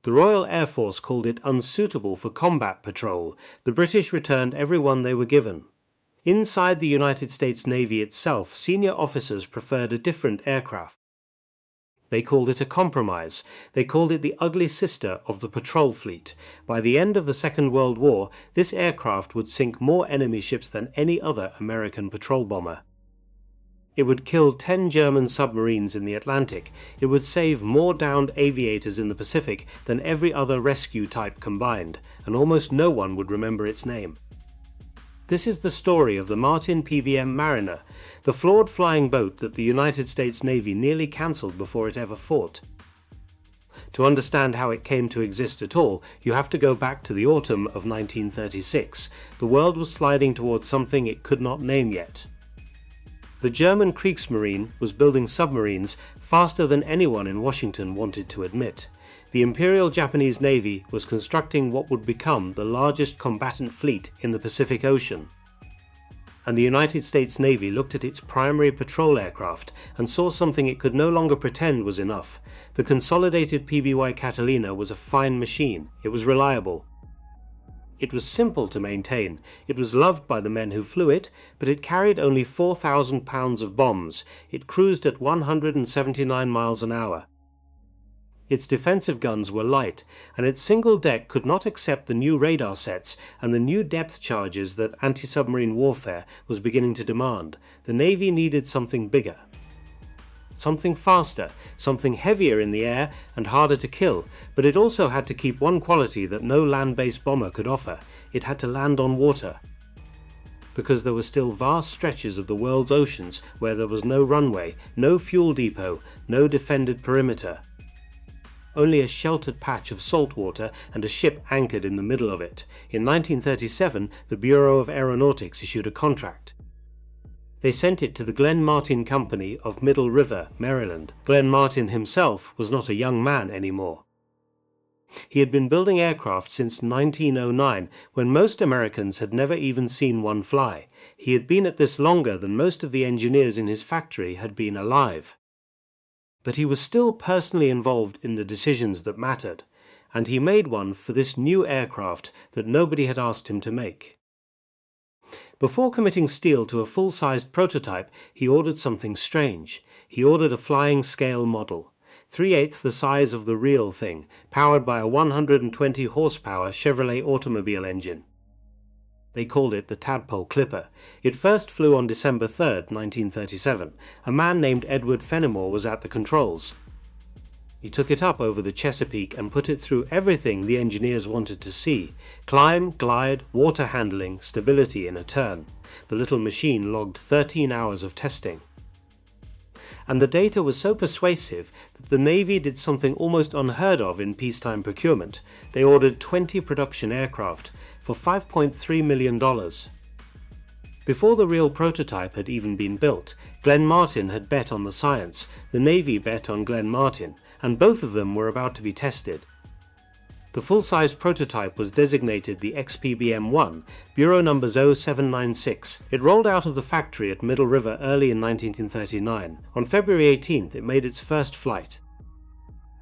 The Royal Air Force called it unsuitable for combat patrol. The British returned every one they were given. Inside the United States Navy itself, senior officers preferred a different aircraft. They called it a compromise. They called it the ugly sister of the patrol fleet. By the end of the Second World War, this aircraft would sink more enemy ships than any other American patrol bomber. It would kill 10 German submarines in the Atlantic. It would save more downed aviators in the Pacific than every other rescue type combined, and almost no one would remember its name. This is the story of the Martin PBM Mariner, the flawed flying boat that the United States Navy nearly cancelled before it ever fought. To understand how it came to exist at all, you have to go back to the autumn of 1936. The world was sliding towards something it could not name yet. The German Kriegsmarine was building submarines faster than anyone in Washington wanted to admit. The Imperial Japanese Navy was constructing what would become the largest combatant fleet in the Pacific Ocean. And the United States Navy looked at its primary patrol aircraft and saw something it could no longer pretend was enough. The consolidated PB4Y Catalina was a fine machine. It was reliable. It was simple to maintain. It was loved by the men who flew it, but it carried only 4,000 pounds of bombs. It cruised at 179 miles an hour. Its defensive guns were light, and its single deck could not accept the new radar sets and the new depth charges that anti-submarine warfare was beginning to demand. The Navy needed something bigger. Something faster, something heavier in the air and harder to kill, but it also had to keep one quality that no land-based bomber could offer. It had to land on water. Because there were still vast stretches of the world's oceans where there was no runway, no fuel depot, no defended perimeter. Only a sheltered patch of salt water and a ship anchored in the middle of it. In 1937, the Bureau of Aeronautics issued a contract. They sent it to the Glenn Martin Company of Middle River, Maryland. Glenn Martin himself was not a young man anymore. He had been building aircraft since 1909, when most Americans had never even seen one fly. He had been at this longer than most of the engineers in his factory had been alive. But he was still personally involved in the decisions that mattered, and he made one for this new aircraft that nobody had asked him to make. Before committing steel to a full-sized prototype, he ordered something strange. He ordered a flying scale model, 3/8 the size of the real thing, powered by a 120 horsepower Chevrolet automobile engine. They called it the Tadpole Clipper. It first flew on December 3, 1937. A man named Edward Fenimore was at the controls. He took it up over the Chesapeake and put it through everything the engineers wanted to see: climb, glide, water handling, stability in a turn. The little machine logged 13 hours of testing. And the data was so persuasive that the Navy did something almost unheard of in peacetime procurement. They ordered 20 production aircraft for $5.3 million. Before the real prototype had even been built, Glenn Martin had bet on the science, the Navy bet on Glenn Martin, and both of them were about to be tested. The full-size prototype was designated the XPBM-1, Bureau number 0796. It rolled out of the factory at Middle River early in 1939. On February 18th, it made its first flight.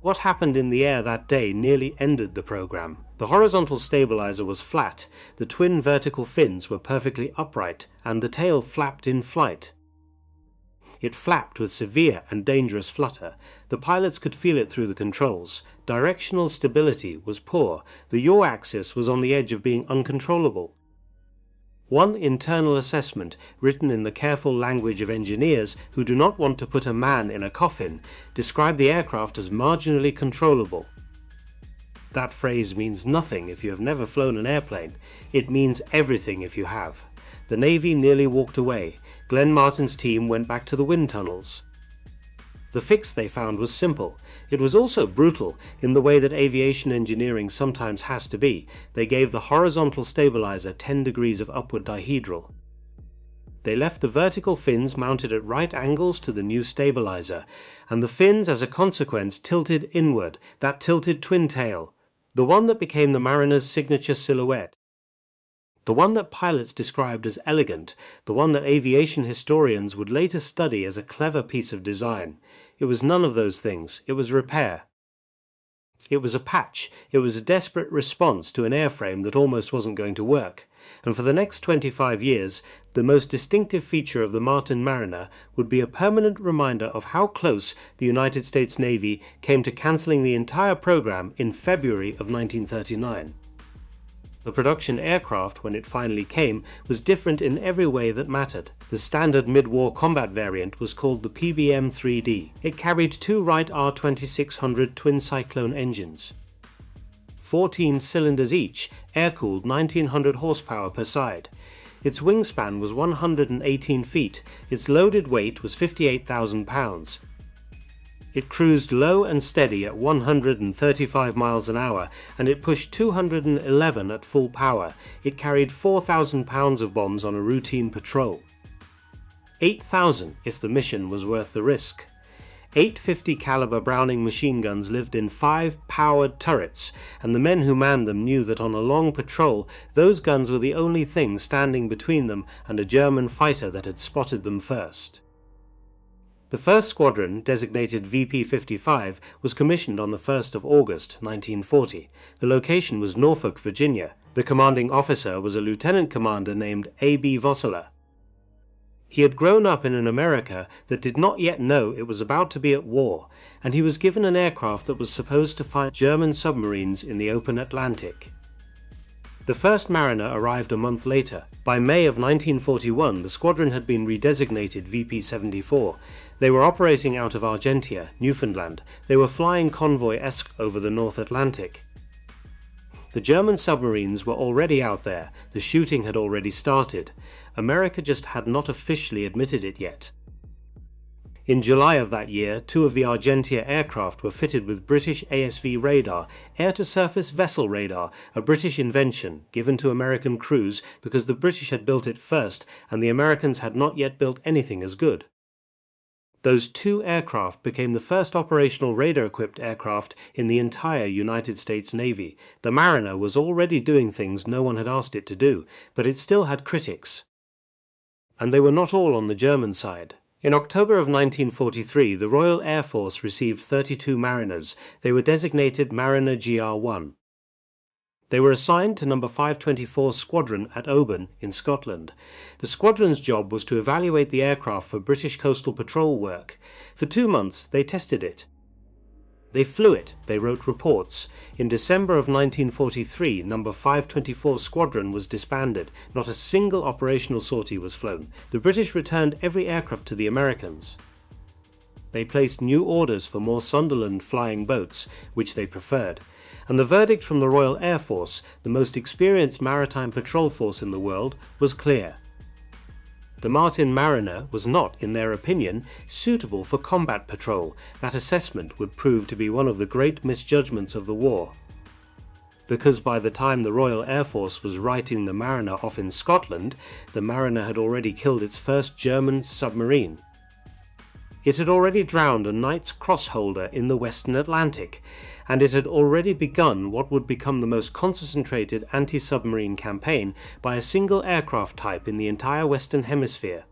What happened in the air that day nearly ended the program. The horizontal stabilizer was flat, the twin vertical fins were perfectly upright, and the tail flapped in flight. It flapped with severe and dangerous flutter. The pilots could feel it through the controls. Directional stability was poor. The yaw axis was on the edge of being uncontrollable. One internal assessment, written in the careful language of engineers who do not want to put a man in a coffin, described the aircraft as marginally controllable. That phrase means nothing if you have never flown an airplane. It means everything if you have. The Navy nearly walked away. Glenn Martin's team went back to the wind tunnels. The fix they found was simple. It was also brutal in the way that aviation engineering sometimes has to be. They gave the horizontal stabilizer 10 degrees of upward dihedral. They left the vertical fins mounted at right angles to the new stabilizer, and the fins as a consequence tilted inward, that tilted twin tail, the one that became the Mariner's signature silhouette. The one that pilots described as elegant, the one that aviation historians would later study as a clever piece of design. It was none of those things, it was repair. It was a patch. It was a desperate response to an airframe that almost wasn't going to work. And for the next 25 years, the most distinctive feature of the Martin Mariner would be a permanent reminder of how close the United States Navy came to cancelling the entire program in February of 1939. The production aircraft, when it finally came, was different in every way that mattered. The standard mid-war combat variant was called the PBM 3D. It carried two Wright R2600 twin Cyclone engines, 14 cylinders each, air-cooled 1900 horsepower per side. Its wingspan was 118 feet, its loaded weight was 58,000 pounds. It cruised low and steady at 135 miles an hour, and it pushed 211 at full power. It carried 4,000 pounds of bombs on a routine patrol. 8,000 if the mission was worth the risk. 850 caliber Browning machine guns lived in 5 powered turrets, and the men who manned them knew that on a long patrol those guns were the only thing standing between them and a German fighter that had spotted them first. The first squadron, designated VP-55, was commissioned on the 1st of August 1940. The location was Norfolk, Virginia. The commanding officer was a lieutenant commander named A.B. Vosseler. He had grown up in an America that did not yet know it was about to be at war, and he was given an aircraft that was supposed to fight German submarines in the open Atlantic. The first Mariner arrived a month later. By May of 1941, the squadron had been redesignated VP-74. They were operating out of Argentia, Newfoundland. They were flying convoy-esque over the North Atlantic. The German submarines were already out there. The shooting had already started. America just had not officially admitted it yet. In July of that year, 2 of the Argentia aircraft were fitted with British ASV radar, air-to-surface vessel radar, a British invention given to American crews because the British had built it first and the Americans had not yet built anything as good. Those 2 aircraft became the first operational radar-equipped aircraft in the entire United States Navy. The Mariner was already doing things no one had asked it to do, but it still had critics. And they were not all on the German side. In October of 1943, the Royal Air Force received 32 Mariners. They were designated Mariner GR1. They were assigned to No. 524 Squadron at Oban in Scotland. The squadron's job was to evaluate the aircraft for British coastal patrol work. For 2 months, they tested it. They flew it, they wrote reports. In December of 1943, No. 524 Squadron was disbanded. Not a single operational sortie was flown. The British returned every aircraft to the Americans. They placed new orders for more Sunderland flying boats, which they preferred. And the verdict from the Royal Air Force, the most experienced maritime patrol force in the world, was clear. The Martin Mariner was not, in their opinion, suitable for combat patrol. That assessment would prove to be one of the great misjudgments of the war. Because by the time the Royal Air Force was writing the Mariner off in Scotland, the Mariner had already killed its first German submarine. It had already drowned a Knight's Cross holder in the Western Atlantic, and it had already begun what would become the most concentrated anti-submarine campaign by a single aircraft type in the entire Western Hemisphere.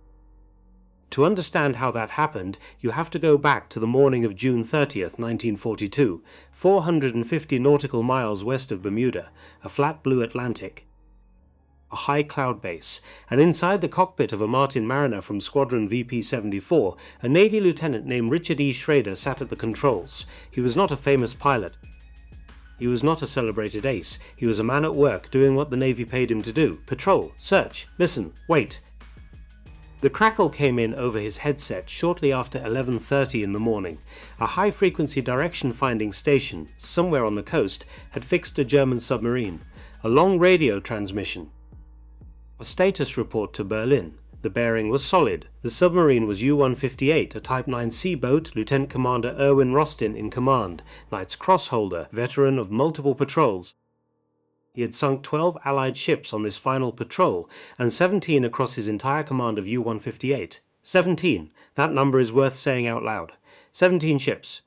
To understand how that happened, you have to go back to the morning of June 30th, 1942, 450 nautical miles west of Bermuda, a flat blue Atlantic, a high cloud base, and inside the cockpit of a Martin Mariner from Squadron VP-74, a Navy lieutenant named Richard E. Schrader sat at the controls. He was not a famous pilot. He was not a celebrated ace. He was a man at work doing what the Navy paid him to do. Patrol, search, listen, wait. The crackle came in over his headset shortly after 11:30 in the morning. A high-frequency direction-finding station, somewhere on the coast, had fixed a German submarine. A long radio transmission. A status report to Berlin. The bearing was solid. The submarine was U-158, a Type 9C boat, Lieutenant Commander Erwin Rostin in command, Knight's Cross holder, veteran of multiple patrols. He had sunk 12 Allied ships on this final patrol, and 17 across his entire command of U-158. 17. That number is worth saying out loud. 17 ships.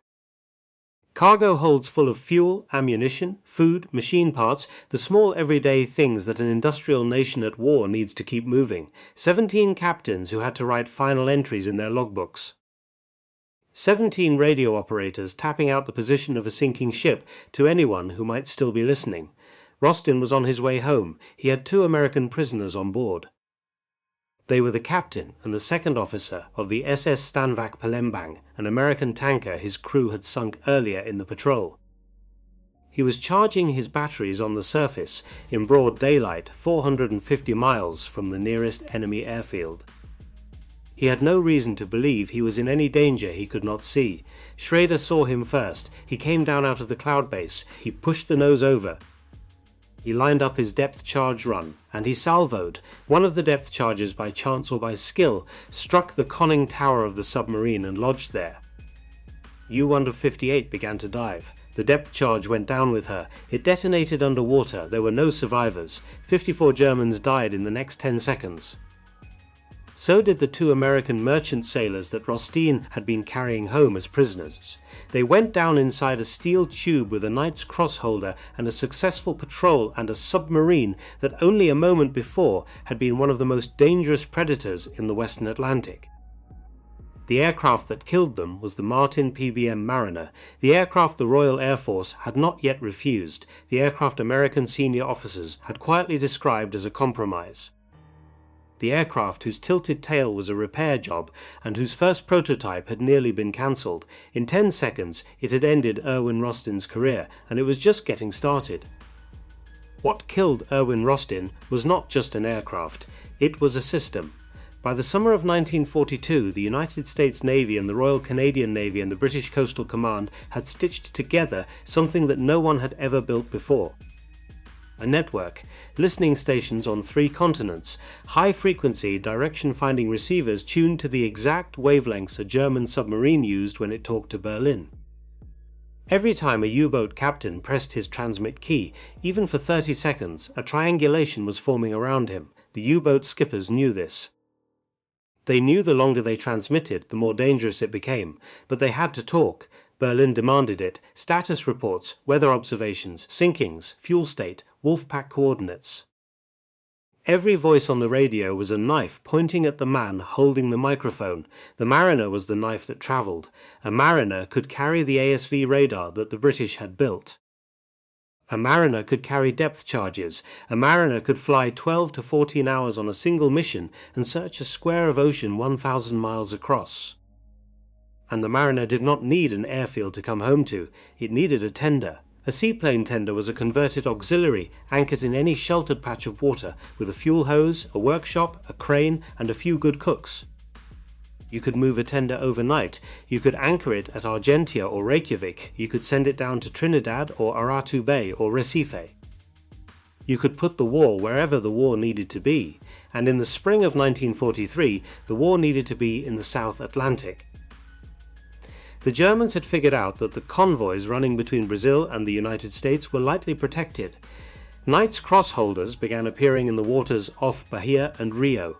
Cargo holds full of fuel, ammunition, food, machine parts, the small everyday things that an industrial nation at war needs to keep moving. 17 captains who had to write final entries in their logbooks. 17 radio operators tapping out the position of a sinking ship to anyone who might still be listening. Rostin was on his way home. He had 2 American prisoners on board. They were the captain and the second officer of the SS Stanvac Palembang, an American tanker his crew had sunk earlier in the patrol. He was charging his batteries on the surface in broad daylight 450 miles from the nearest enemy airfield. He had no reason to believe he was in any danger he could not see. Schrader saw him first. He came down out of the cloud base. He pushed the nose over. He lined up his depth charge run, and he salvoed. One of the depth charges, by chance or by skill, struck the conning tower of the submarine and lodged there. U-158 began to dive. The depth charge went down with her. It detonated underwater. There were no survivors. 54 Germans died in the next 10 seconds. So did the 2 American merchant sailors that Rostin had been carrying home as prisoners. They went down inside a steel tube with a Knight's Cross holder and a successful patrol and a submarine that only a moment before had been one of the most dangerous predators in the Western Atlantic. The aircraft that killed them was the Martin PBM Mariner, the aircraft the Royal Air Force had not yet refused, the aircraft American senior officers had quietly described as a compromise. The aircraft whose tilted tail was a repair job and whose first prototype had nearly been cancelled. In 10 seconds it had ended Erwin Rostin's career, and it was just getting started. What killed Erwin Rostin was not just an aircraft, it was a system. By the summer of 1942, the United States Navy and the Royal Canadian Navy and the British Coastal Command had stitched together something that no one had ever built before. A network, listening stations on 3 continents, high-frequency direction-finding receivers tuned to the exact wavelengths a German submarine used when it talked to Berlin. Every time a U-boat captain pressed his transmit key, even for 30 seconds, a triangulation was forming around him. The U-boat skippers knew this. They knew the longer they transmitted, the more dangerous it became, but they had to talk. Berlin demanded it. Status reports, weather observations, sinkings, fuel state, Wolfpack coordinates. Every voice on the radio was a knife pointing at the man holding the microphone. The Mariner was the knife that travelled. A Mariner could carry the ASV radar that the British had built. A Mariner could carry depth charges. A Mariner could fly 12 to 14 hours on a single mission and search a square of ocean 1,000 miles across. And the Mariner did not need an airfield to come home to. It needed a tender. A seaplane tender was a converted auxiliary anchored in any sheltered patch of water with a fuel hose, a workshop, a crane, and a few good cooks. You could move a tender overnight. You could anchor it at Argentia or Reykjavik. You could send it down to Trinidad or Aratu Bay or Recife. You could put the war wherever the war needed to be. And in the spring of 1943, the war needed to be in the South Atlantic. The Germans had figured out that the convoys running between Brazil and the United States were lightly protected. Knight's Cross holders began appearing in the waters off Bahia and Rio.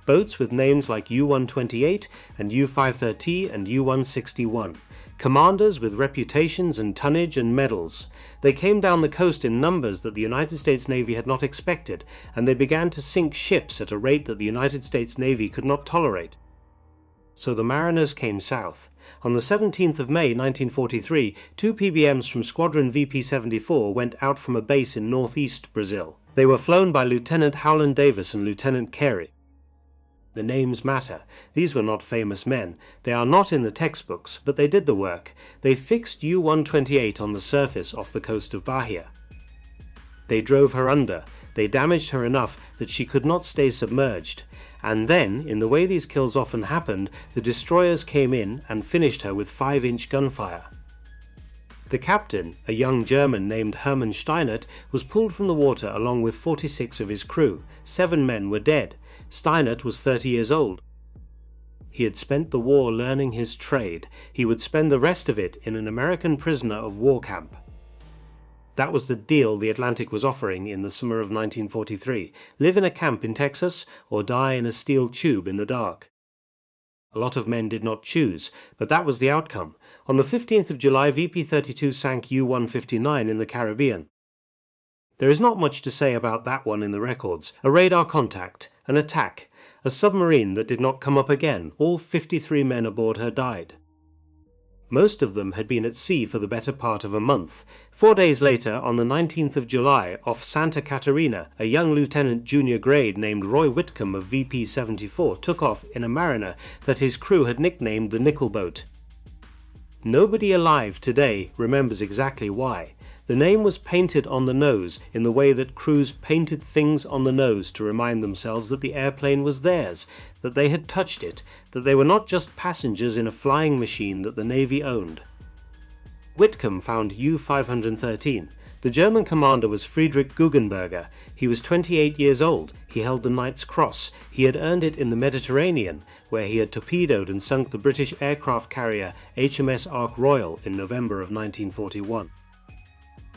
Boats with names like U-128 and U-530 and U-161. Commanders with reputations and tonnage and medals. They came down the coast in numbers that the United States Navy had not expected, and they began to sink ships at a rate that the United States Navy could not tolerate. So the Mariners came south. On the 17th of May 1943, 2 PBMs from Squadron VP-74 went out from a base in northeast Brazil. They were flown by Lieutenant Howland Davis and Lieutenant Carey. The names matter. These were not famous men. They are not in the textbooks, but they did the work. They fixed U-128 on the surface off the coast of Bahia. They drove her under. They damaged her enough that she could not stay submerged. And then, in the way these kills often happened, the destroyers came in and finished her with 5-inch gunfire. The captain, a young German named Hermann Steinert, was pulled from the water along with 46 of his crew. 7 men were dead. Steinert was 30 years old. He had spent the war learning his trade. He would spend the rest of it in an American prisoner of war camp. That was the deal the Atlantic was offering in the summer of 1943. Live in a camp in Texas or die in a steel tube in the dark. A lot of men did not choose, but that was the outcome. On the 15th of July, VP-32 sank U-159 in the Caribbean. There is not much to say about that one in the records. A radar contact, an attack, A submarine that did not come up again. All 53 men aboard her died. Most of them had been at sea for the better part of a month. 4 days later, on the 19th of July, off Santa Catarina, a young lieutenant junior grade named Roy Whitcomb of VP-74 took off in a Mariner that his crew had nicknamed the Nickel Boat. Nobody alive today remembers exactly why. The name was painted on the nose in the way that crews painted things on the nose to remind themselves that the airplane was theirs, that they had touched it, that they were not just passengers in a flying machine that the Navy owned. Whitcomb found U-513. The German commander was Friedrich Guggenberger. He was 28 years old. He held the Knight's Cross. He had earned it in the Mediterranean, where he had torpedoed and sunk the British aircraft carrier HMS Ark Royal in November of 1941.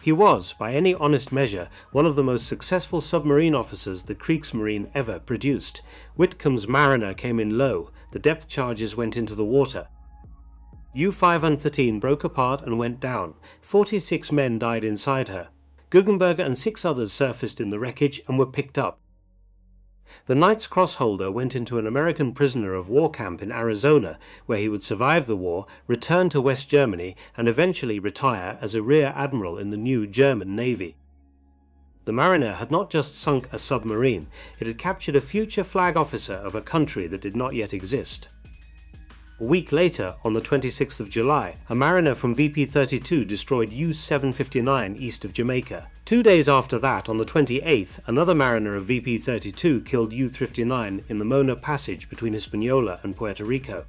He was, by any honest measure, one of the most successful submarine officers the Kriegsmarine ever produced. Whitcomb's Mariner came in low. The depth charges went into the water. U-513 broke apart and went down. 46 men died inside her. Guggenberger and 6 others surfaced in the wreckage and were picked up. The Knight's Cross holder went into an American prisoner of war camp in Arizona, where he would survive the war, return to West Germany, and eventually retire as a rear admiral in the new German Navy. The Mariner had not just sunk a submarine, it had captured a future flag officer of a country that did not yet exist. A week later, on the 26th of July, a Mariner from VP-32 destroyed U-759 east of Jamaica. 2 days after that, on the 28th, another Mariner of VP-32 killed U-59 in the Mona Passage between Hispaniola and Puerto Rico.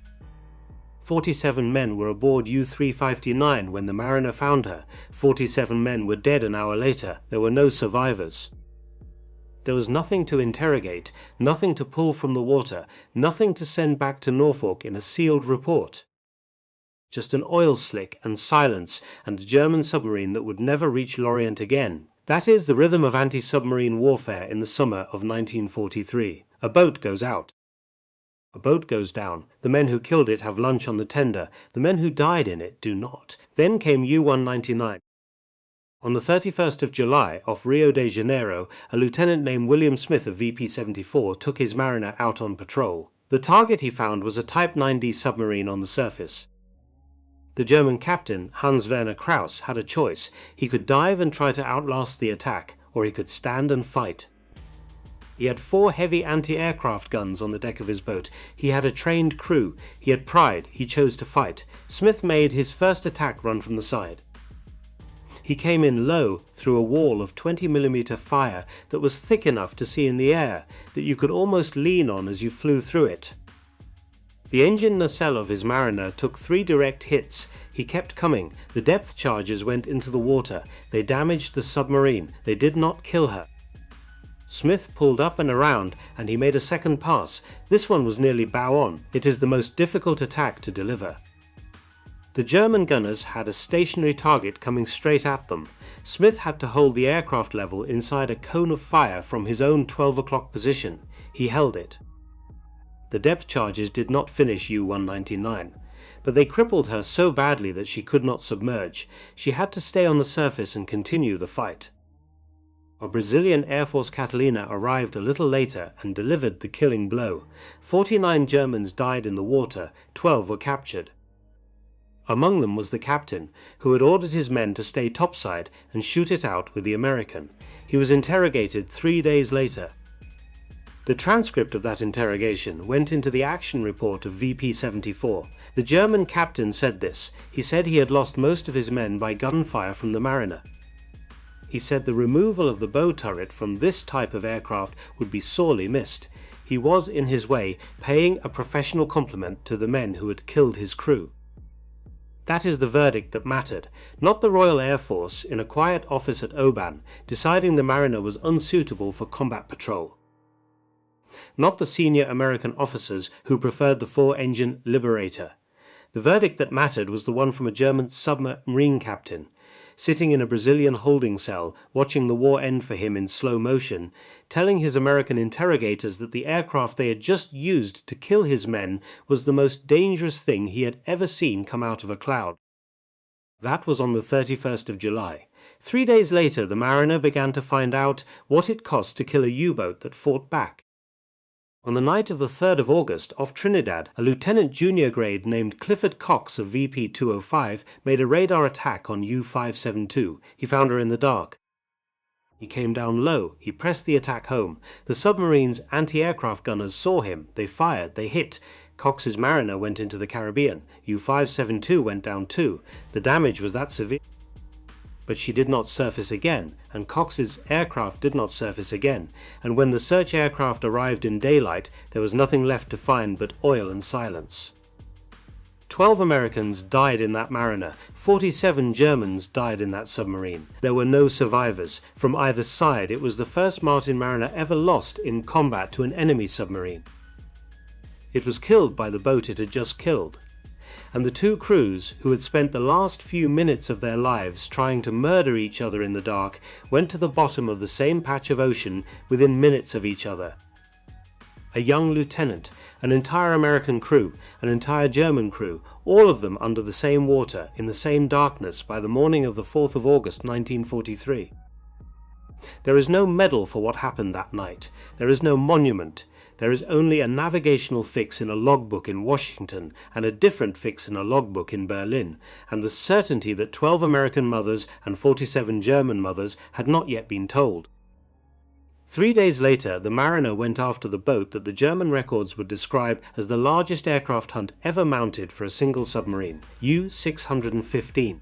47 men were aboard U-359 when the Mariner found her. 47 men were dead an hour later. There were no survivors. There was nothing to interrogate, nothing to pull from the water, nothing to send back to Norfolk in a sealed report. Just an oil slick and silence and a German submarine that would never reach Lorient again. That is the rhythm of anti-submarine warfare in the summer of 1943. A boat goes out. A boat goes down. The men who killed it have lunch on the tender. The men who died in it do not. Then came U-199. On the 31st of July, off Rio de Janeiro, a lieutenant named William Smith of VP-74 took his Mariner out on patrol. The target he found was a Type 9D submarine on the surface. The German captain, Hans-Werner Krauss, had a choice. He could dive and try to outlast the attack, or he could stand and fight. He had 4 heavy anti-aircraft guns on the deck of his boat. He had a trained crew. He had pride. He chose to fight. Smith made his first attack run from the side. He came in low through a wall of 20mm fire that was thick enough to see in the air, that you could almost lean on as you flew through it. The engine nacelle of his Mariner took 3 direct hits. He kept coming. The depth charges went into the water. They damaged the submarine. They did not kill her. Smith pulled up and around, and he made a second pass. This one was nearly bow on. It is the most difficult attack to deliver. The German gunners had a stationary target coming straight at them. Smith had to hold the aircraft level inside a cone of fire from his own 12 o'clock position. He held it. The depth charges did not finish U-199, but they crippled her so badly that she could not submerge. She had to stay on the surface and continue the fight. A Brazilian Air Force Catalina arrived a little later and delivered the killing blow. 49 Germans died in the water, 12 were captured. Among them was the captain, who had ordered his men to stay topside and shoot it out with the American. He was interrogated 3 days later. The transcript of that interrogation went into the action report of VP-74. The German captain said this. He said he had lost most of his men by gunfire from the Mariner. He said the removal of the bow turret from this type of aircraft would be sorely missed. He was, in his way, paying a professional compliment to the men who had killed his crew. That is the verdict that mattered, not the Royal Air Force in a quiet office at Oban deciding the Mariner was unsuitable for combat patrol. Not the senior American officers who preferred the 4-engine Liberator. The verdict that mattered was the one from a German submarine captain, sitting in a Brazilian holding cell, watching the war end for him in slow motion, telling his American interrogators that the aircraft they had just used to kill his men was the most dangerous thing he had ever seen come out of a cloud. That was on the 31st of July. 3 days later, the Mariner began to find out what it cost to kill a U-boat that fought back. On the night of the 3rd of August, off Trinidad, a lieutenant junior grade named Clifford Cox of VP-205 made a radar attack on U-572. He found her in the dark. He came down low. He pressed the attack home. The submarine's anti-aircraft gunners saw him. They fired. They hit. Cox's Mariner went into the Caribbean. U-572 went down too. The damage was that severe. But she did not surface again, and Cox's aircraft did not surface again, and when the search aircraft arrived in daylight, there was nothing left to find but oil and silence. 12 Americans died in that Mariner, 47 Germans died in that submarine. There were no survivors. From either side, it was the first Martin Mariner ever lost in combat to an enemy submarine. It was killed by the boat it had just killed. And the two crews, who had spent the last few minutes of their lives trying to murder each other in the dark, went to the bottom of the same patch of ocean within minutes of each other. A young lieutenant, an entire American crew, an entire German crew, all of them under the same water, in the same darkness by the morning of the 4th of August 1943. There is no medal for what happened that night. There is no monument. There is only a navigational fix in a logbook in Washington and a different fix in a logbook in Berlin, and the certainty that 12 American mothers and 47 German mothers had not yet been told. 3 days later, the Mariner went after the boat that the German records would describe as the largest aircraft hunt ever mounted for a single submarine, U-615.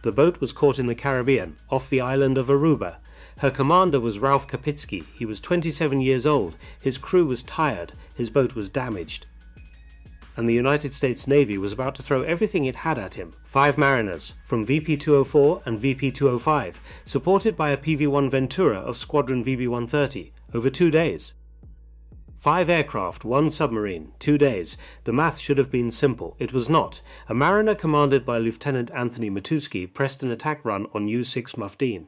The boat was caught in the Caribbean, off the island of Aruba. Her commander was Ralph Kapitsky. He was 27 years old. His crew was tired. His boat was damaged. And the United States Navy was about to throw everything it had at him. 5 mariners, from VP-204 and VP-205, supported by a PV-1 Ventura of Squadron VB-130, over 2 days. 5 aircraft, 1 submarine, 2 days. The math should have been simple. It was not. A Mariner commanded by Lieutenant Anthony Matuski pressed an attack run on U-6 Mufdeen.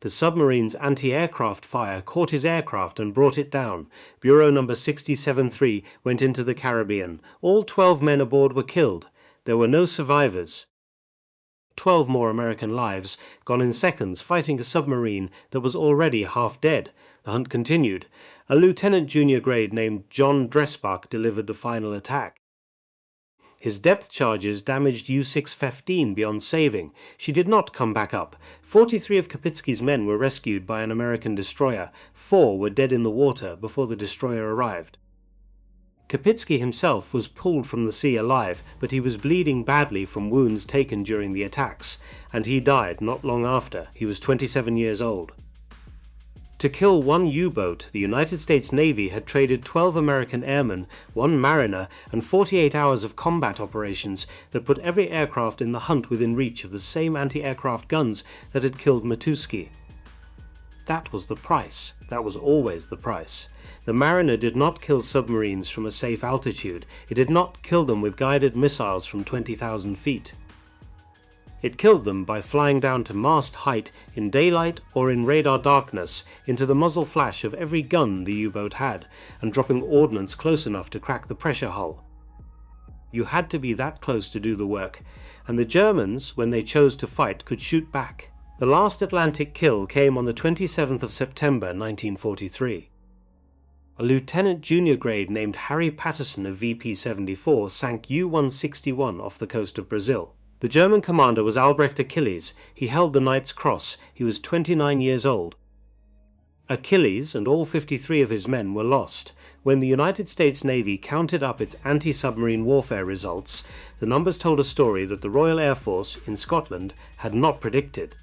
The submarine's anti-aircraft fire caught his aircraft and brought it down. Bureau number 673 went into the Caribbean. All 12 men aboard were killed. There were no survivors. 12 more American lives, gone in seconds fighting a submarine that was already half dead. The hunt continued. A lieutenant junior grade named John Dressbach delivered the final attack. His depth charges damaged U-615 beyond saving. She did not come back up. 43 of Kapitsky's men were rescued by an American destroyer. 4 were dead in the water before the destroyer arrived. Kapitsky himself was pulled from the sea alive, but he was bleeding badly from wounds taken during the attacks, and he died not long after. He was 27 years old. To kill 1 U-boat, the United States Navy had traded 12 American airmen, 1 mariner, and 48 hours of combat operations that put every aircraft in the hunt within reach of the same anti-aircraft guns that had killed Matuski. That was the price. That was always the price. The Mariner did not kill submarines from a safe altitude. It did not kill them with guided missiles from 20,000 feet. It killed them by flying down to mast height in daylight or in radar darkness into the muzzle flash of every gun the U-boat had, and dropping ordnance close enough to crack the pressure hull. You had to be that close to do the work, and the Germans, when they chose to fight, could shoot back. The last Atlantic kill came on the 27th of September 1943. A lieutenant junior grade named Harry Patterson of VP-74 sank U-161 off the coast of Brazil. The German commander was Albrecht Achilles. He held the Knight's Cross. He was 29 years old. Achilles and all 53 of his men were lost. When the United States Navy counted up its anti-submarine warfare results, the numbers told a story that the Royal Air Force in Scotland had not predicted.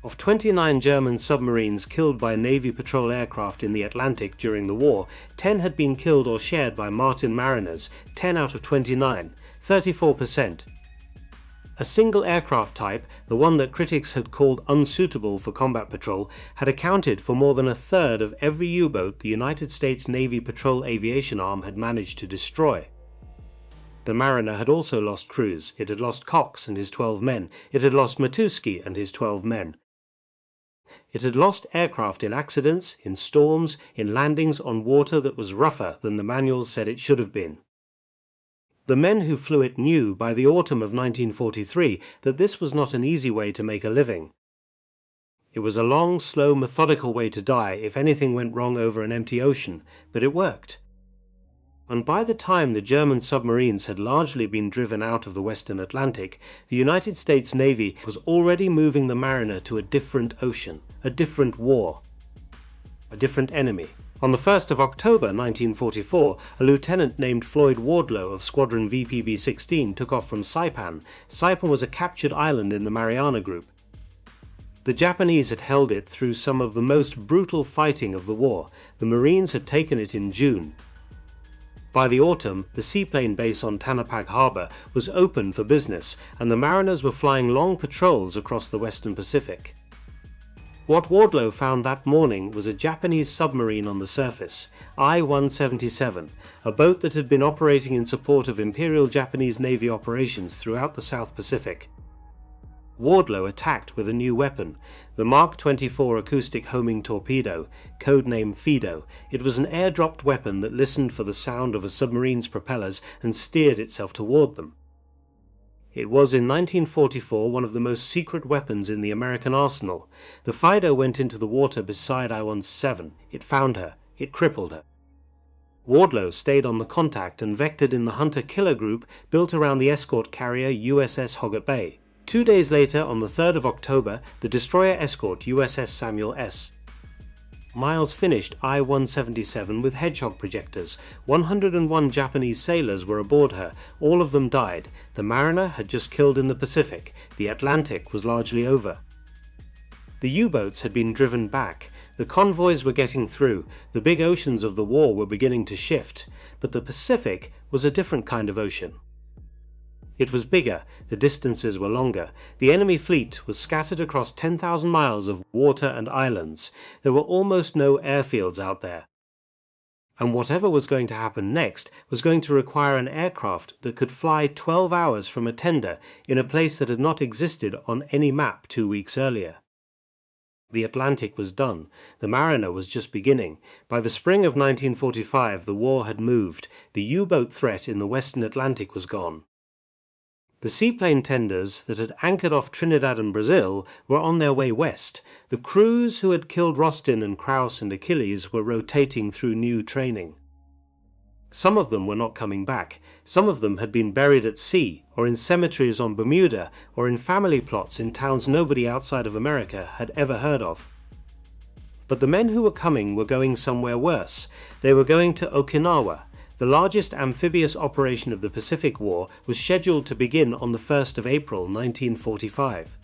Of 29 German submarines killed by Navy patrol aircraft in the Atlantic during the war, 10 had been killed or shared by Martin Mariners, 10 out of 29, 34%. A single aircraft type, the one that critics had called unsuitable for combat patrol, had accounted for more than a third of every U-boat the United States Navy Patrol Aviation Arm had managed to destroy. The Mariner had also lost crews. It had lost Cox and his 12 men. It had lost Matuski and his 12 men. It had lost aircraft in accidents, in storms, in landings on water that was rougher than the manuals said it should have been. The men who flew it knew by the autumn of 1943 that this was not an easy way to make a living. It was a long, slow, methodical way to die if anything went wrong over an empty ocean, but it worked. And by the time the German submarines had largely been driven out of the Western Atlantic, the United States Navy was already moving the Mariner to a different ocean, a different war, a different enemy. On the 1st of October 1944, a lieutenant named Floyd Wardlow of Squadron VPB-16 took off from Saipan. Saipan was a captured island in the Mariana Group. The Japanese had held it through some of the most brutal fighting of the war. The Marines had taken it in June. By the autumn, the Seaplane base on Tanapag Harbor was open for business, and the mariners were flying long patrols across the Western Pacific. What Wardlow found that morning was a Japanese submarine on the surface, I-177, a boat that had been operating in support of Imperial Japanese Navy operations throughout the South Pacific. Wardlow attacked with a new weapon, the Mark 24 acoustic homing torpedo, codenamed Fido. It was an air-dropped weapon that listened for the sound of a submarine's propellers and steered itself toward them. It was in 1944 one of the most secret weapons in the American arsenal. The Fido went into the water beside I-117. It found her. It crippled her. Wardlow stayed on the contact and vectored in the hunter-killer group built around the escort carrier USS Hoggett Bay. 2 days later, on the 3rd of October, the destroyer escort USS Samuel S. Miles finished I-177 with Hedgehog projectors. 101 Japanese sailors were aboard her. All of them died. The Mariner had just killed in the Pacific. The Atlantic was largely over. The U-boats had been driven back. The convoys were getting through. The big oceans of the war were beginning to shift. But the Pacific was a different kind of ocean. It was bigger, the distances were longer. The enemy fleet was scattered across 10,000 miles of water and islands. There were almost no airfields out there. And whatever was going to happen next was going to require an aircraft that could fly 12 hours from a tender in a place that had not existed on any map 2 weeks earlier. The Atlantic was done. The Mariner was just beginning. By the spring of 1945, the war had moved. The U-boat threat in the Western Atlantic was gone. The seaplane tenders that had anchored off Trinidad and Brazil were on their way west. The crews who had killed Rostin and Kraus and Achilles were rotating through new training. Some of them were not coming back. Some of them had been buried at sea, or in cemeteries on Bermuda, or in family plots in towns nobody outside of America had ever heard of. But the men who were coming were going somewhere worse. They were going to Okinawa. The largest amphibious operation of the Pacific War was scheduled to begin on the 1st of April 1945.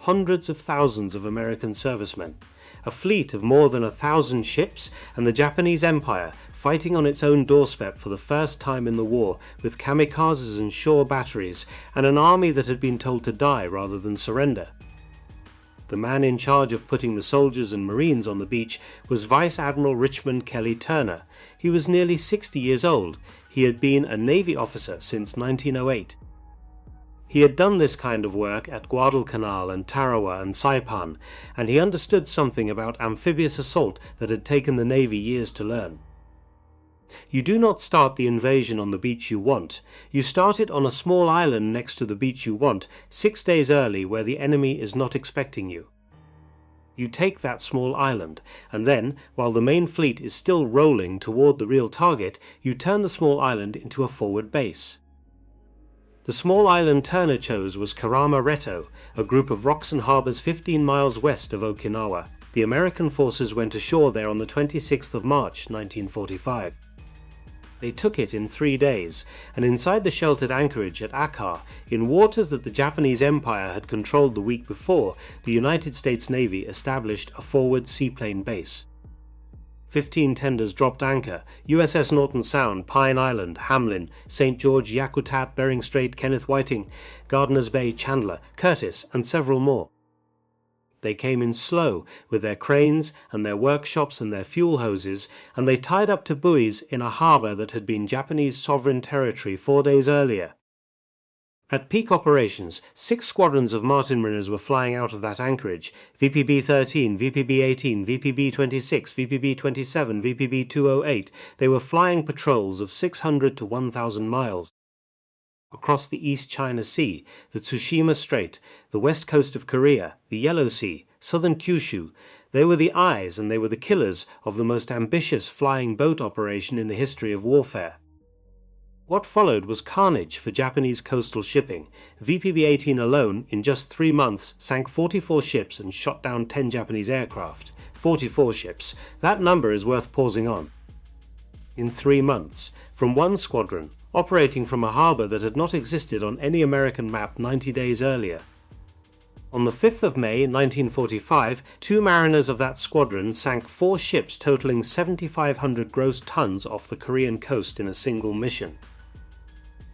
Hundreds of thousands of American servicemen, a fleet of more than 1,000 ships, and the Japanese Empire fighting on its own doorstep for the first time in the war with kamikazes and shore batteries, and an army that had been told to die rather than surrender. The man in charge of putting the soldiers and Marines on the beach was Vice Admiral Richmond Kelly Turner. He was nearly 60 years old. He had been a Navy officer since 1908. He had done this kind of work at Guadalcanal and Tarawa and Saipan, and he understood something about amphibious assault that had taken the Navy years to learn. You do not start the invasion on the beach you want. You start it on a small island next to the beach you want, 6 days early where the enemy is not expecting you. You take that small island, and then, while the main fleet is still rolling toward the real target, you turn the small island into a forward base. The small island Turner chose was Kerama Retto, a group of rocks and harbors 15 miles west of Okinawa. The American forces went ashore there on the 26th of March 1945. They took it in 3 days, and inside the sheltered anchorage at Aka, in waters that the Japanese Empire had controlled the week before, the United States Navy established a forward seaplane base. 15 tenders dropped anchor: USS Norton Sound, Pine Island, Hamlin, St. George, Yakutat, Bering Strait, Kenneth Whiting, Gardiner's Bay, Chandler, Curtis, and several more. They came in slow, with their cranes and their workshops and their fuel hoses, and they tied up to buoys in a harbour that had been Japanese sovereign territory 4 days earlier. At peak operations, 6 squadrons of Martin Mariners were flying out of that anchorage: VPB-13, VPB-18, VPB-26, VPB-27, VPB-208. They were flying patrols of 600 to 1,000 miles. across the East China Sea, the Tsushima Strait, the west coast of Korea, the Yellow Sea, southern Kyushu. They were the eyes and they were the killers of the most ambitious flying boat operation in the history of warfare. What followed was carnage for Japanese coastal shipping. VPB-18 alone, in just 3 months, sank 44 ships and shot down 10 Japanese aircraft. 44 ships. That number is worth pausing on. In 3 months, from one squadron, operating from a harbour that had not existed on any American map 90 days earlier. On the 5th of May 1945, 2 mariners of that squadron sank 4 ships totaling 7,500 gross tons off the Korean coast in a single mission.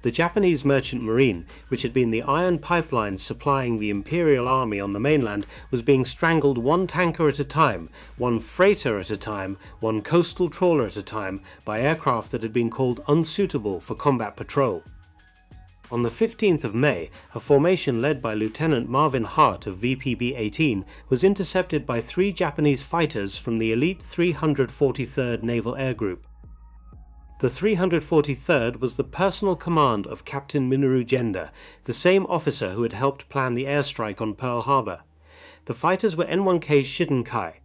The Japanese merchant marine, which had been the iron pipeline supplying the Imperial Army on the mainland, was being strangled one tanker at a time, one freighter at a time, one coastal trawler at a time, by aircraft that had been called unsuitable for combat patrol. On the 15th of May, a formation led by Lieutenant Marvin Hart of VPB-18 was intercepted by 3 Japanese fighters from the elite 343rd Naval Air Group. The 343rd was the personal command of Captain Minoru Genda, the same officer who had helped plan the airstrike on Pearl Harbor. The fighters were N1K Shidenkai.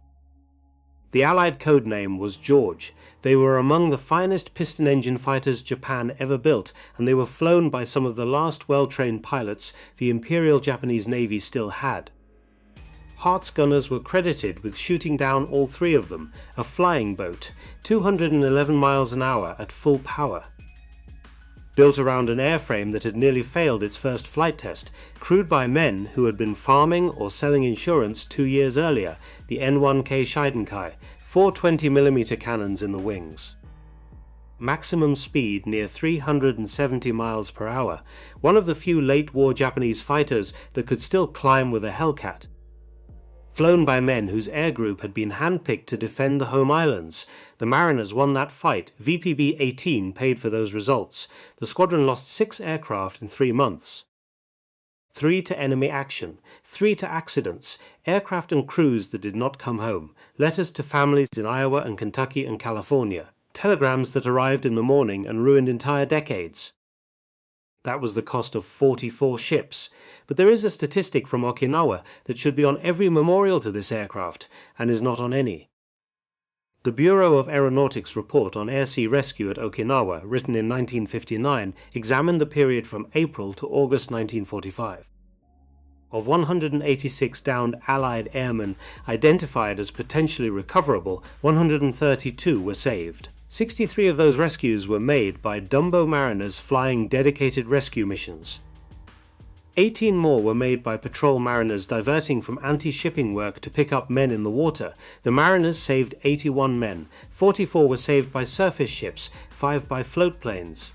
The Allied code name was George. They were among the finest piston engine fighters Japan ever built, and they were flown by some of the last well-trained pilots the Imperial Japanese Navy still had. Hart's gunners were credited with shooting down all 3 of them, a flying boat, 211 miles an hour at full power. Built around an airframe that had nearly failed its first flight test, crewed by men who had been farming or selling insurance 2 years earlier, the N1K Shidenkai, 4 20mm cannons in the wings. Maximum speed near 370 miles per hour, one of the few late-war Japanese fighters that could still climb with a Hellcat. Flown by men whose air group had been handpicked to defend the home islands. The mariners won that fight. VPB-18 paid for those results. The squadron lost 6 aircraft in 3 months. 3 to enemy action, 3 to accidents, aircraft and crews that did not come home, letters to families in Iowa and Kentucky and California, telegrams that arrived in the morning and ruined entire decades. That was the cost of 44 ships, but there is a statistic from Okinawa that should be on every memorial to this aircraft, and is not on any. The Bureau of Aeronautics report on air-sea rescue at Okinawa, written in 1959, examined the period from April to August 1945. Of 186 downed Allied airmen identified as potentially recoverable, 132 were saved. 63 of those rescues were made by Dumbo mariners flying dedicated rescue missions. 18 more were made by patrol mariners diverting from anti-shipping work to pick up men in the water. The mariners saved 81 men, 44 were saved by surface ships, 5 by float planes.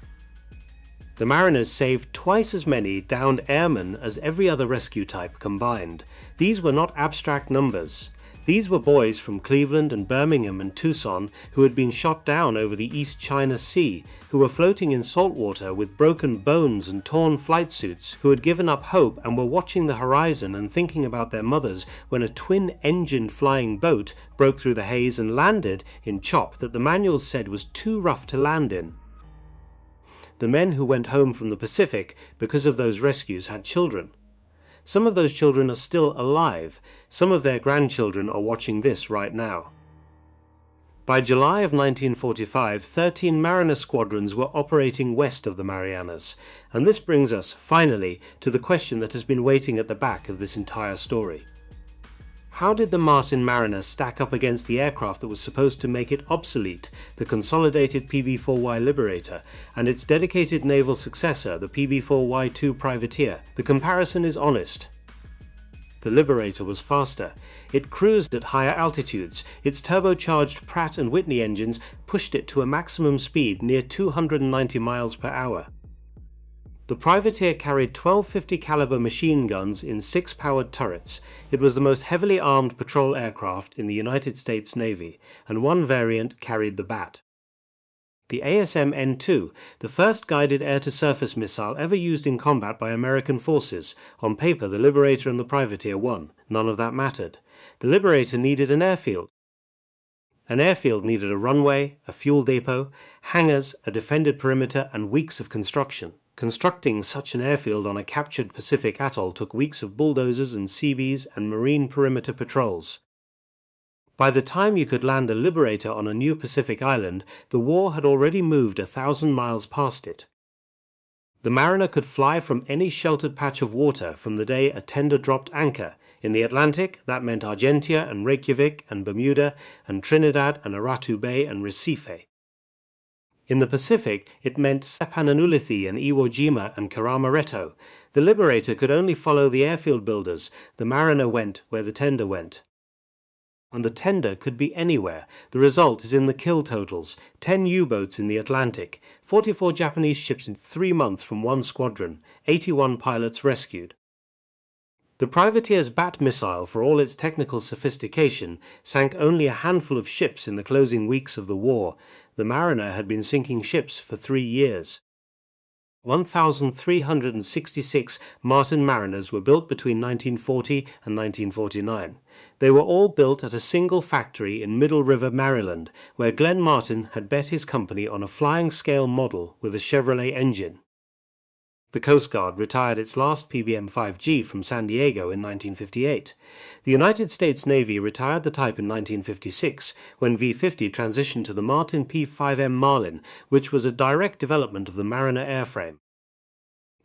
The mariners saved twice as many downed airmen as every other rescue type combined. These were not abstract numbers. These were boys from Cleveland and Birmingham and Tucson who had been shot down over the East China Sea, who were floating in salt water with broken bones and torn flight suits, who had given up hope and were watching the horizon and thinking about their mothers when a twin-engined flying boat broke through the haze and landed in chop that the manuals said was too rough to land in. The men who went home from the Pacific because of those rescues had children. Some of those children are still alive. Some of their grandchildren are watching this right now. By July of 1945, 13 Mariner squadrons were operating west of the Marianas, and this brings us, finally, to the question that has been waiting at the back of this entire story. How did the Martin Mariner stack up against the aircraft that was supposed to make it obsolete, the consolidated PB4Y Liberator, and its dedicated naval successor, the PB4Y Privateer? The comparison is honest. The Liberator was faster. It cruised at higher altitudes. Its turbocharged Pratt & Whitney engines pushed it to a maximum speed near 290 miles per hour. The Privateer carried 1250 caliber machine guns in 6 powered turrets. It was the most heavily armed patrol aircraft in the United States Navy, and one variant carried the Bat. The ASM-N2, the first guided air-to-surface missile ever used in combat by American forces. On paper, the Liberator and the Privateer won. None of that mattered. The Liberator needed an airfield. An airfield needed a runway, a fuel depot, hangars, a defended perimeter, and weeks of construction. Constructing such an airfield on a captured Pacific atoll took weeks of bulldozers and Seabees and marine perimeter patrols. By the time you could land a Liberator on a new Pacific island, the war had already moved 1,000 miles past it. The Mariner could fly from any sheltered patch of water from the day a tender dropped anchor. In the Atlantic, that meant Argentia and Reykjavik and Bermuda and Trinidad and Aratu Bay and Recife. In the Pacific, it meant Saipan and Ulithi and Iwo Jima and Kerama Retto. The Liberator could only follow the airfield builders. The Mariner went where the tender went. And the tender could be anywhere. The result is in the kill totals. 10 U-boats in the Atlantic, 44 Japanese ships in 3 months from one squadron, 81 pilots rescued. The Privateer's Bat missile, for all its technical sophistication, sank only a handful of ships in the closing weeks of the war. The Mariner had been sinking ships for 3 years. 1,366 Martin Mariners were built between 1940 and 1949. They were all built at a single factory in Middle River, Maryland, where Glenn Martin had bet his company on a flying scale model with a Chevrolet engine. The Coast Guard retired its last PBM-5G from San Diego in 1958. The United States Navy retired the type in 1956 when V-50 transitioned to the Martin PBM Mariner, which was a direct development of the Mariner airframe.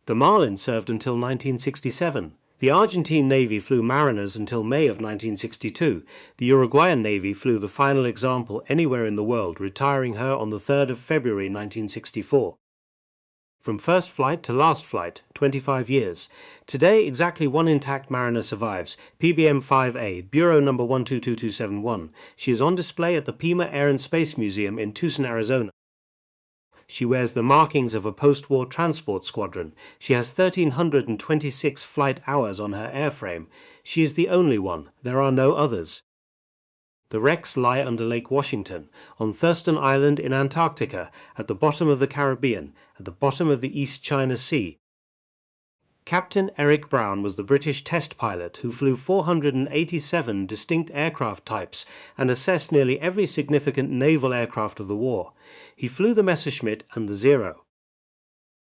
The Marlin served until 1967. The Argentine Navy flew Mariners until May of 1962. The Uruguayan Navy flew the final example anywhere in the world, retiring her on the 3rd of February 1964. From first flight to last flight, 25 years. Today, exactly one intact Mariner survives, PBM-5A, Bureau number 122271. She is on display at the Pima Air and Space Museum in Tucson, Arizona. She wears the markings of a post-war transport squadron. She has 1,326 flight hours on her airframe. She is the only one. There are no others. The wrecks lie under Lake Washington, on Thurston Island in Antarctica, at the bottom of the Caribbean, at the bottom of the East China Sea. Captain Eric Brown was the British test pilot who flew 487 distinct aircraft types and assessed nearly every significant naval aircraft of the war. He flew the Messerschmitt and the Zero.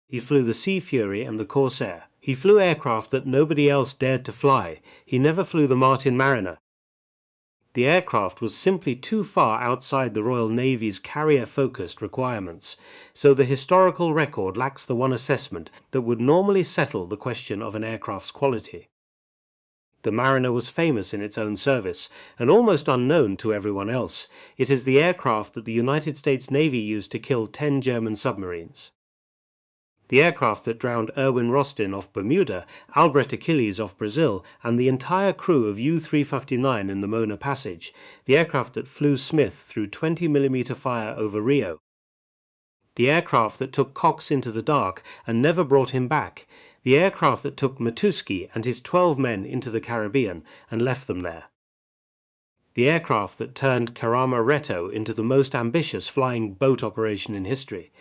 He flew the Sea Fury and the Corsair. He flew aircraft that nobody else dared to fly. He never flew the Martin Mariner. The aircraft was simply too far outside the Royal Navy's carrier-focused requirements, so the historical record lacks the one assessment that would normally settle the question of an aircraft's quality. The Mariner was famous in its own service, and almost unknown to everyone else. It is the aircraft that the United States Navy used to kill 10 German submarines. The aircraft that drowned Erwin Rosten off Bermuda, Albert Achilles off Brazil, and the entire crew of U-359 in the Mona Passage. The aircraft that flew Smith through 20mm fire over Rio. The aircraft that took Cox into the dark and never brought him back. The aircraft that took Matuski and his 12 men into the Caribbean and left them there. The aircraft that turned Kerama Retto into the most ambitious flying boat operation in history.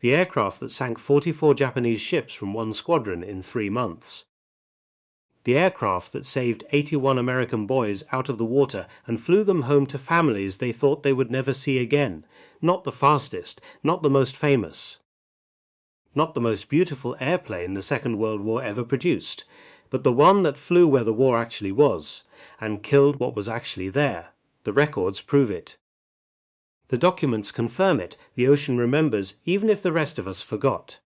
The aircraft that sank 44 Japanese ships from one squadron in 3 months. The aircraft that saved 81 American boys out of the water and flew them home to families they thought they would never see again. Not the fastest, not the most famous. Not the most beautiful airplane the Second World War ever produced, but the one that flew where the war actually was, and killed what was actually there. The records prove it. The documents confirm it. The ocean remembers, even if the rest of us forgot.